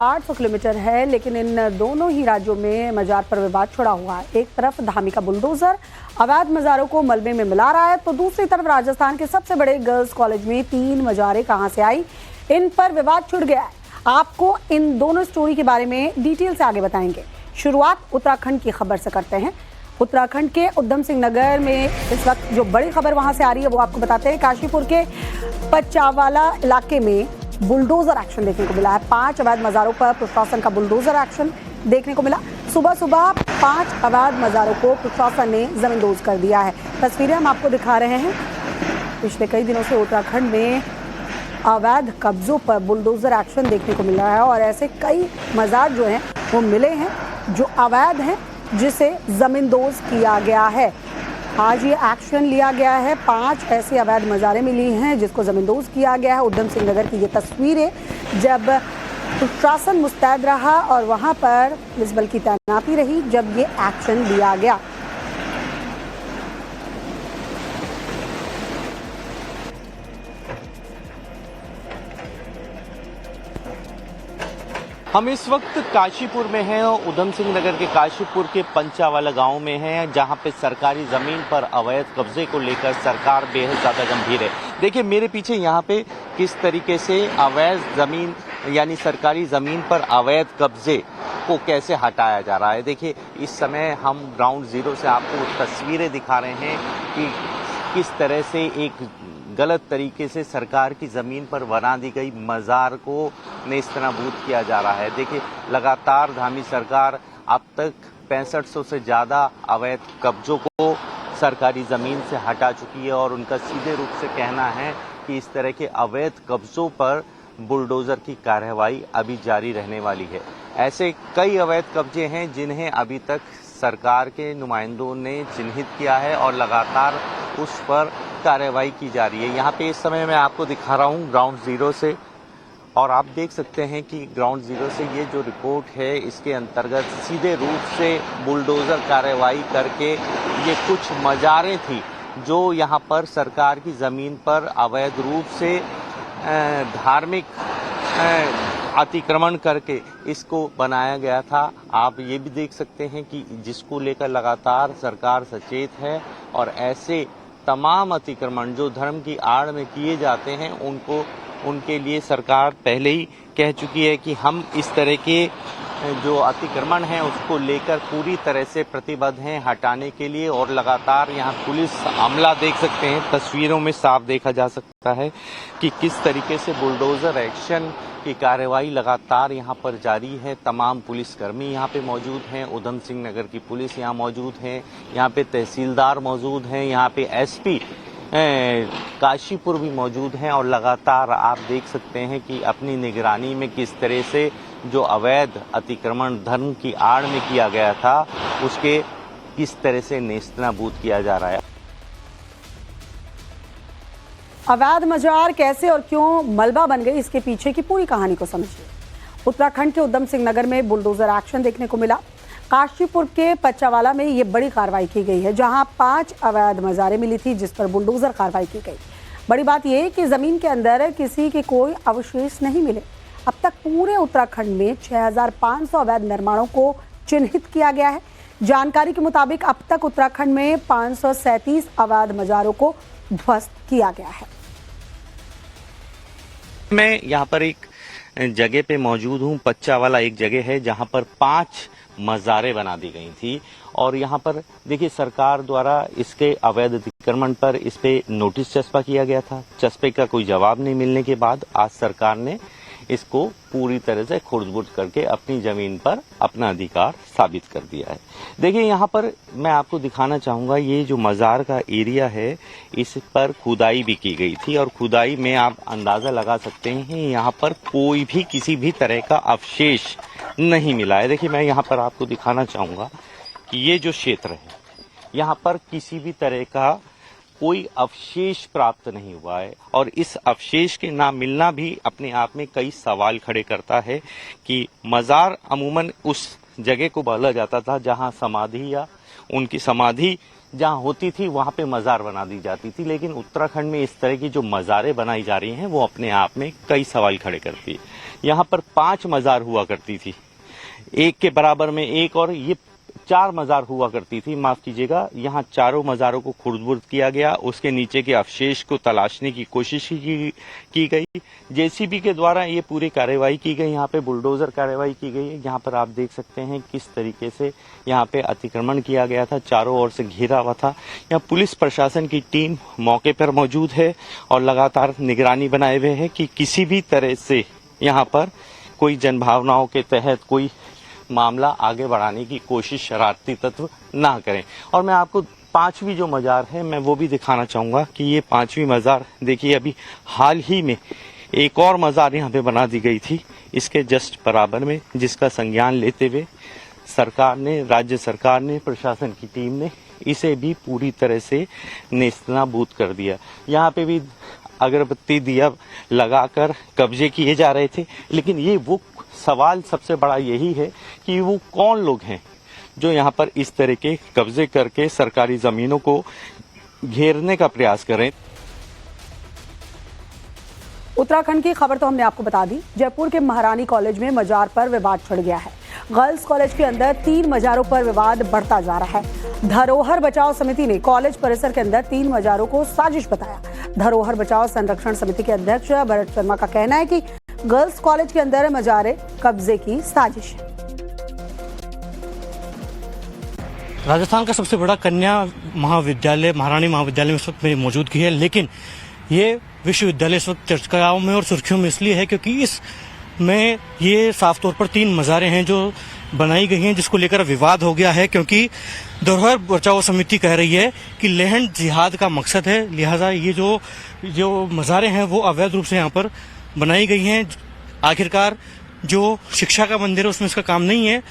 800 kilometre है, लेकिन इन दोनों ही राज्यों में मजार पर विवाद छिड़ा हुआ है। एक तरफ धामी का बुलडोजर अवैध मजारों को मलबे में मिला रहा है, तो दूसरी तरफ राजस्थान के सबसे बड़े गर्ल्स कॉलेज में 3 मजारें कहां से आई, इन पर विवाद छिड़ गया है। आपको इन दोनों स्टोरी के बारे में डिटेल से आगे बताएंगे। शुरुआत उत्तराखंड की खबर से करते हैं। उत्तराखंड के उधम सिंह नगर में इस वक्त जो बड़ी खबर वहां से आ रही है वो आपको बताते हैं। काशीपुर के पचावाला इलाके में बुलडोजर एक्शन देखने को मिला है। 5 अवैध मजारों पर प्रशासन का बुलडोजर एक्शन देखने को मिला। सुबह सुबह 5 अवैध मजारों को प्रशासन ने जमींदोज कर दिया है। तस्वीरें हम आपको दिखा रहे हैं। पिछले कई दिनों से उत्तराखंड में अवैध कब्जों पर बुलडोजर एक्शन देखने को मिल रहा है और ऐसे कई मजार जो हैं वो मिले हैं जो अवैध हैं, जिसे जमींदोज किया गया है। आज ये एक्शन लिया गया है। 5 ऐसी अवैध मजारें मिली हैं जिसको जमींदोज किया गया है। उधम सिंह नगर की ये तस्वीरें जब प्रशासन मुस्तैद रहा और वहां पर पुलिस बल की तैनाती रही जब ये एक्शन लिया गया। हम इस वक्त काशीपुर में हैं और उधम सिंह नगर के काशीपुर के पंचावाला गांव में हैं, जहां पे सरकारी जमीन पर अवैध कब्जे को लेकर सरकार बेहद ज्यादा गंभीर है। देखिए मेरे पीछे यहाँ पे किस तरीके से अवैध जमीन यानी सरकारी जमीन पर अवैध कब्जे को कैसे हटाया जा रहा है। देखिए इस समय हम ग्राउंड जीरो से आपको तस्वीरें दिखा रहे हैं कि किस तरह से एक गलत तरीके से सरकार की ज़मीन पर बना दी गई मज़ार को नेस्तनाबूद किया जा रहा है। देखिए लगातार धामी सरकार अब तक 6500 से ज़्यादा अवैध कब्जों को सरकारी ज़मीन से हटा चुकी है और उनका सीधे रूप से कहना है कि इस तरह के अवैध कब्जों पर बुलडोज़र की कार्रवाई अभी जारी रहने वाली है। ऐसे कई अवैध कब्जे हैं जिन्हें अभी तक सरकार के नुमाइंदों ने चिन्हित किया है और लगातार उस पर कार्रवाई की जा रही है। यहाँ पे इस समय मैं आपको दिखा रहा हूँ ग्राउंड जीरो से, और आप देख सकते हैं कि ग्राउंड जीरो से ये जो रिपोर्ट है इसके अंतर्गत सीधे रूप से बुलडोज़र कार्रवाई करके ये कुछ मज़ारें थी जो यहाँ पर सरकार की ज़मीन पर अवैध रूप से धार्मिक अतिक्रमण करके इसको बनाया गया था। आप ये भी देख सकते हैं कि जिसको लेकर लगातार सरकार सचेत है और ऐसे तमाम अतिक्रमण जो धर्म की आड़ में किए जाते हैं उनके लिए सरकार पहले ही कह चुकी है कि हम इस तरह के जो अतिक्रमण हैं उसको लेकर पूरी तरह से प्रतिबद्ध हैं हटाने के लिए। और लगातार यहाँ पुलिस अमला देख सकते हैं, तस्वीरों में साफ देखा जा सकता है कि किस तरीके से बुलडोजर एक्शन की कार्रवाई लगातार यहाँ पर जारी है। तमाम पुलिसकर्मी यहाँ पे मौजूद हैं, उधम सिंह नगर की पुलिस यहाँ मौजूद है, यहाँ पे तहसीलदार मौजूद हैं, यहाँ पे एसपी काशीपुर भी मौजूद हैं और लगातार आप देख सकते हैं कि अपनी निगरानी में किस तरह से जो अवैध अतिक्रमण धर्म की आड़ में किया गया था उसके किस तरह से नेस्तनाबूद किया जा रहा है। अवैध मजार कैसे और क्यों मलबा बन गई, इसके पीछे की पूरी कहानी को समझिए। उत्तराखंड के उधम सिंह नगर में बुलडोजर एक्शन देखने को मिला। काशीपुर के पचावाला में ये बड़ी कार्रवाई की गई है, जहां 5 अवैध मजारें मिली थी जिस पर बुलडोजर कार्रवाई की गई। बड़ी बात यह कि जमीन के अंदर किसी के कोई अवशेष नहीं मिले। अब तक पूरे उत्तराखंड में 6500 अवैध निर्माणों को चिन्हित किया गया है। जानकारी के मुताबिक अब तक उत्तराखंड में 537 अवैध मजारों को ध्वस्त किया गया है। मैं यहाँ पर एक जगह पे मौजूद हूँ। पच्चावाला एक जगह है जहाँ पर 5 मज़ारें बना दी गई थी और यहाँ पर देखिए सरकार द्वारा इसके अवैध अतिक्रमण पर इस पे नोटिस चस्पा किया गया था। चस्पे का कोई जवाब नहीं मिलने के बाद आज सरकार ने इसको पूरी तरह से खुर्द-बुर्द करके अपनी जमीन पर अपना अधिकार साबित कर दिया है। देखिए यहाँ पर मैं आपको दिखाना चाहूँगा ये जो मज़ार का एरिया है इस पर खुदाई भी की गई थी और खुदाई में आप अंदाज़ा लगा सकते हैं यहाँ पर कोई भी किसी भी तरह का अवशेष नहीं मिला है। देखिए मैं यहाँ पर आपको दिखाना चाहूँगा कि ये जो क्षेत्र है यहाँ पर किसी भी तरह का कोई अवशेष प्राप्त नहीं हुआ है और इस अवशेष के ना मिलना भी अपने आप में कई सवाल खड़े करता है कि मज़ार अमूमन उस जगह को बोला जाता था जहां समाधि या उनकी समाधि जहां होती थी वहां पे मजार बना दी जाती थी। लेकिन उत्तराखंड में इस तरह की जो मजारें बनाई जा रही हैं वो अपने आप में कई सवाल खड़े करती है। यहाँ पर 5 मजार हुआ करती थी, एक के बराबर में एक, और ये 4 मजार हुआ करती थी, माफ कीजिएगा। यहाँ चारों मजारों को खुर्द-बुर्द किया गया, उसके नीचे के अवशेष को तलाशने की कोशिश की गई। जेसीबी के द्वारा ये पूरी कार्रवाई की गई, यहाँ पे बुलडोजर कार्रवाई की गई है। यहाँ पर आप देख सकते हैं किस तरीके से यहाँ पे अतिक्रमण किया गया था, चारों ओर से घिरा हुआ था। यहाँ पुलिस प्रशासन की टीम मौके पर मौजूद है और लगातार निगरानी बनाए हुए है कि किसी भी तरह से यहाँ पर कोई जनभावनाओं के तहत कोई मामला आगे बढ़ाने की कोशिश शरारती तत्व ना करें। और मैं आपको 5वीं जो मजार है मैं वो भी दिखाना चाहूँगा कि ये 5वीं मजार देखिए, अभी हाल ही में एक और मजार यहाँ पे बना दी गई थी इसके जस्ट बराबर में, जिसका संज्ञान लेते हुए सरकार ने, राज्य सरकार ने, प्रशासन की टीम ने इसे भी पूरी तरह से नेस्तनाबूद कर दिया। यहाँ पे भी अगरबत्ती दिया लगाकर कब्जे किए जा रहे थे। लेकिन ये वो सवाल सबसे बड़ा यही है कि वो कौन लोग हैं जो यहाँ पर इस तरह के कब्जे करके सरकारी जमीनों को घेरने का प्रयास करें। उत्तराखंड की खबर तो हमने आपको बता दी। जयपुर के महारानी कॉलेज में मजार पर विवाद छिड़ गया है। गर्ल्स कॉलेज के अंदर 3 मजारों पर विवाद बढ़ता जा रहा है। धरोहर बचाओ समिति ने कॉलेज परिसर के अंदर 3 मजारों को साजिश बताया। धरोहर बचाओ संरक्षण समिति के अध्यक्ष भरत शर्मा का कहना है कि गर्ल्स कॉलेज के अंदर मजारे कब्जे की साजिश है। राजस्थान का सबसे बड़ा कन्या महाविद्यालय महारानी महाविद्यालय में इस वक्त मेरी मौजूदगी है, लेकिन ये विश्वविद्यालय इस वक्त चर्चाओं में और सुर्खियों में इसलिए है क्योंकि इसमें ये साफ तौर पर 3 मजारें हैं जो बनाई गई हैं, जिसको लेकर विवाद हो गया है। क्योंकि धरोहर बचाओ समिति कह रही है कि लैंड जिहाद का मकसद है, लिहाजा ये जो मजारें हैं वो अवैध रूप से यहाँ पर बनाई गई हैं। आखिरकार जो शिक्षा का मंदिर है उसमें इसका काम नहीं है,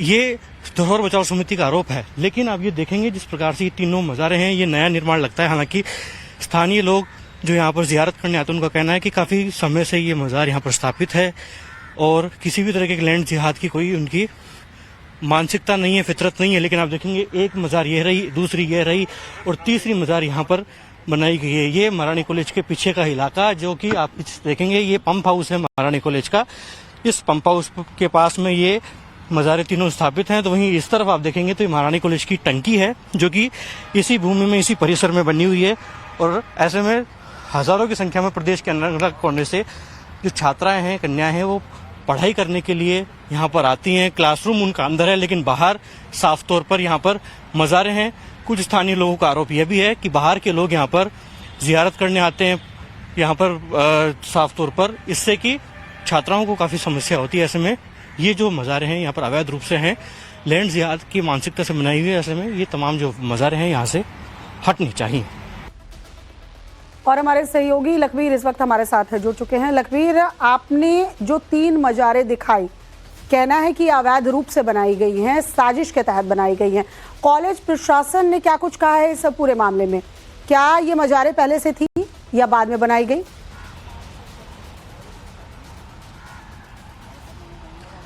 ये धरोहर बचाओ समिति का आरोप है। लेकिन आप ये देखेंगे जिस प्रकार से ये तीनों मजारें हैं, ये नया निर्माण लगता है। हालांकि स्थानीय लोग जो यहाँ पर जियारत करने आते हैं उनका कहना है कि काफी समय से ये मजार यहाँ पर स्थापित है और किसी भी तरह के लैंड जिहाद की कोई उनकी मानसिकता नहीं है, फितरत नहीं है। लेकिन आप देखेंगे एक मजार ये रही, दूसरी ये रही और तीसरी मजार यहाँ पर बनाई गई है। ये महारानी कॉलेज के पीछे का इलाका, जो कि आप देखेंगे ये पंप हाउस है महारानी कॉलेज का। इस पंप हाउस के पास में ये मजारे तीनों स्थापित हैं। तो वहीं इस तरफ आप देखेंगे तो ये महारानी कॉलेज की टंकी है, जो कि इसी भूमि में, इसी परिसर में बनी हुई है। और ऐसे में हजारों की संख्या में प्रदेश के अलग अलग कोने से जो छात्राएं हैं, कन्याएं हैं, वो पढ़ाई करने के लिए यहाँ पर आती हैं। क्लासरूम उनका अंदर है, लेकिन बाहर साफ तौर पर यहाँ पर मजारे हैं। कुछ स्थानीय लोगों का आरोप यह भी है कि बाहर के लोग यहाँ पर जियारत करने आते हैं यहाँ पर साफ तौर पर, इससे कि छात्राओं को काफी समस्या होती है। ऐसे में ये जो मजारे हैं यहाँ पर अवैध रूप से हैं, लैंड जिहाद की मानसिकता से बनाई हुई है। ऐसे में ये तमाम जो मजारे हैं यहाँ से हटनी चाहिए। और हमारे सहयोगी लखबीर इस वक्त हमारे साथ जुड़ चुके हैं। लखबीर, आपने जो 3 मजारे दिखाई, कहना है कि अवैध रूप से बनाई गई हैं, साजिश के तहत बनाई गई हैं। कॉलेज प्रशासन ने क्या कुछ कहा है इस पूरे मामले में? क्या ये मजारे पहले से थी या बाद में बनाई गई?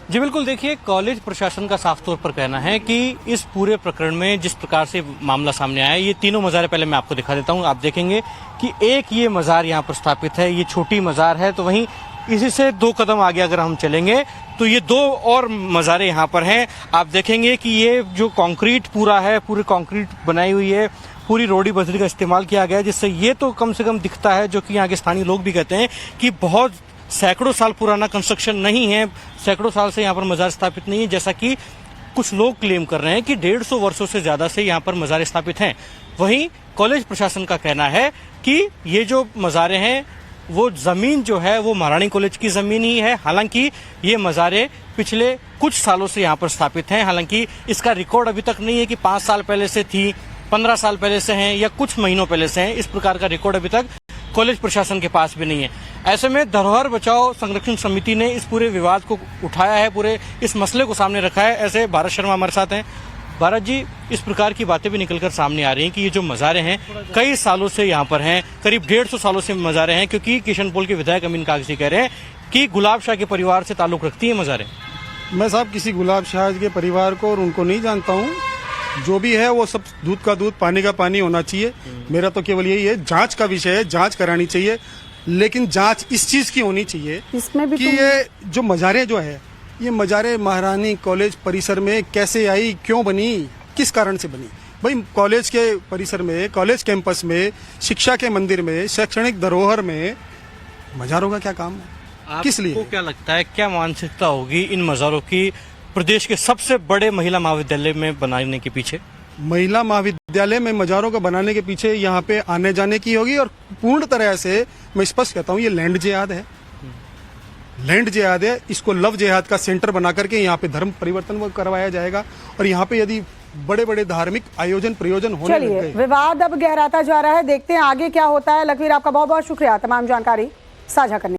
जी बिल्कुल, देखिए कॉलेज प्रशासन का साफ तौर पर कहना है कि इस पूरे प्रकरण में जिस प्रकार से मामला सामने आया है, ये तीनों मजारें पहले मैं आपको दिखा देता हूँ। आप देखेंगे कि एक ये मजार यहाँ पर स्थापित है, ये छोटी मजार है। तो वहीं इसी से 2 कदम आगे अगर हम चलेंगे तो ये 2 और मजारें यहाँ पर हैं। आप देखेंगे कि ये जो कंक्रीट पूरा है, पूरी कंक्रीट बनाई हुई है, पूरी रोडी बजरी का इस्तेमाल किया गया है, जिससे ये तो कम से कम दिखता है, जो कि यहाँ के स्थानीय लोग भी कहते हैं कि बहुत सैकड़ों साल पुराना कंस्ट्रक्शन नहीं है, सैकड़ों साल से यहाँ पर मजार स्थापित नहीं है, जैसा कि कुछ लोग क्लेम कर रहे हैं कि 150 वर्षों से ज्यादा से यहाँ पर मजार स्थापित हैं। वहीं कॉलेज प्रशासन का कहना है कि ये जो मजारे हैं वो जमीन जो है वो महारानी कॉलेज की जमीन ही है। हालांकि ये मजारे पिछले कुछ सालों से यहाँ पर स्थापित हैं। हालांकि इसका रिकॉर्ड अभी तक नहीं है कि 5 साल पहले से थी, 15 साल पहले से हैं या कुछ महीनों पहले से हैं। इस प्रकार का रिकॉर्ड अभी तक कॉलेज प्रशासन के पास भी नहीं है। ऐसे में धरोहर बचाओ संरक्षण समिति ने इस पूरे विवाद को उठाया है, पूरे इस मसले को सामने रखा है। ऐसे भारत शर्मा हमारे साथ हैं। भारत जी, इस प्रकार की बातें भी निकलकर सामने आ रही हैं कि ये जो मजारे हैं कई सालों से यहाँ पर हैं, करीब 150 सालों से मजारे हैं, क्योंकि किशनपोल के विधायक अमीन कागजी कह रहे हैं कि गुलाब शाह के परिवार से ताल्लुक रखती है मजारे। मैं साहब किसी गुलाब शाह के परिवार को और उनको नहीं जानता हूँ, जो भी है वो सब दूध का दूध पानी का पानी होना चाहिए। मेरा तो केवल यही है, जांच का विषय है, जांच करानी चाहिए, लेकिन जांच इस चीज की होनी चाहिए इसमें भी कि ये जो मज़ारें जो है, ये मज़ारें महारानी कॉलेज परिसर में कैसे आई, क्यों बनी, किस कारण से बनी। भाई कॉलेज के परिसर में, कॉलेज कैंपस में, शिक्षा के मंदिर में, शैक्षणिक धरोहर में मज़ारों का क्या काम है, किस लिए? आपको क्या लगता है, क्या मानसिकता होगी इन मज़ारों की प्रदेश के सबसे बड़े महिला महाविद्यालय में बनाने के पीछे? महिला महाविद्यालय में मज़ारों को बनाने के पीछे यहाँ पे आने जाने की होगी, और पूर्ण तरह से मैं स्पष्ट कहता हूँ, ये लैंड जिहाद है। लैंड जिहाद है। इसको लव जिहाद का सेंटर बना करके यहाँ पे धर्म परिवर्तन वो करवाया जाएगा, और यहाँ पे यदि बड़े बड़े धार्मिक आयोजन प्रयोजन होने लग चलिए, गए। विवाद अब गहराता जा रहा है, देखते हैं आगे क्या होता है। लखवीर, आपका बहुत बहुत शुक्रिया तमाम जानकारी साझा करने